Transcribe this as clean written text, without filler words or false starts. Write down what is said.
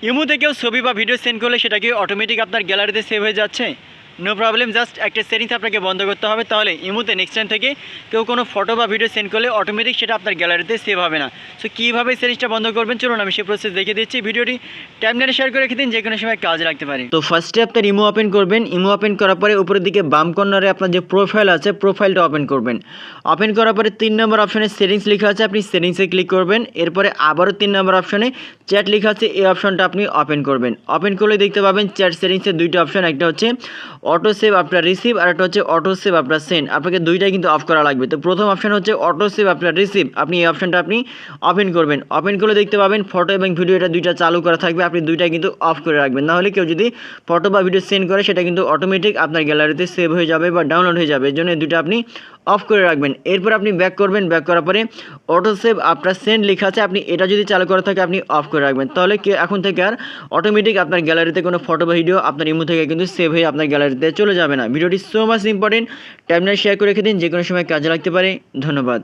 ইমোতে কেউ ছবি বা ভিডিও সেন্ড করলে সেটা কি অটোমেটিক আপনার গ্যালারিতে সেভ হয়ে যাচ্ছে? নো প্রবলেম, জাস্ট একটা সেটিংস আপনাকে বন্ধ করতে হবে, তাহলে ইমোতে নেক্সট টাইম থেকে কেউ কোনো ফটো বা ভিডিও সেন্ড করলে অটোমেটিক সেটা আপনার গ্যালারিতে সেভ হবে না। সো কীভাবে সেটিংসটা বন্ধ করবেন চলুন আমি সেই প্রসেস দেখিয়ে দিচ্ছি। ভিডিওটি টাইমলাইনে শেয়ার করে রেখে দিন, যে কোনো সময় কাজে লাগতে পারে। তো ফার্স্টে আপনার ইমো ওপেন করবেন। ইমো ওপেন করার পরে উপরের দিকে বাম কর্নারে আপনার যে প্রোফাইল আছে প্রোফাইলটা ওপেন করবেন। ওপেন করার পরে 3 নম্বর অপশানে সেটিংস লেখা আছে, আপনি সেটিংসে ক্লিক করবেন। এরপরে আবারও 3 নম্বর অপশানে চ্যাট লেখা আছে, এই অপশনটা আপনি ওপেন করবেন। ওপেন করলে দেখতে পাবেন চ্যাট সেটিংসের দুইটা অপশন, একটা হচ্ছে অটো সেভ আপনার রিসিভ আর একটা হচ্ছে অটো সেভ আপনার সেন্ড। আপনাকে দুইটাই কিন্তু অফ করা লাগবে। তো প্রথম অপশন হচ্ছে অটো সেভ আপনার রিসিভ, আপনি এই অপশনটা আপনি ওপেন করবেন। ওপেন করলে দেখতে পাবেন ফটো এবং ভিডিও এটা দুইটা চালু করা থাকবে, আপনি দুইটাই কিন্তু অফ করে রাখবেন। নাহলে কেউ যদি ফটো বা ভিডিও সেন্ড করে সেটা কিন্তু অটোমেটিক আপনার গ্যালারিতে সেভ হয়ে যাবে বা ডাউনলোড হয়ে যাবে, এর জন্য দুইটা আপনি অফ করে রাখবেন। এরপর আপনি ব্যাক করবেন। ব্যাক করার পরে অটো সেভ আপনার সেন্ড লেখা আছে, আপনি এটা যদি চালু করা থাকে আপনি অফ করে রাখবেন। তাহলে এখন থেকে আর অটোমেটিক আপনার গ্যালারিতে কোনো ফটো বা ভিডিও আপনার ইমো থেকে কিন্তু সেভ হয়ে আপনার গ্যালারিতে চলে যাবে না। ভিডিওটি সো মাচ ইম্পর্টেন্ট, টাইমলাইনে শেয়ার করে রেখে দিন, যে কোনো সময় কাজে লাগতে পারে। ধন্যবাদ।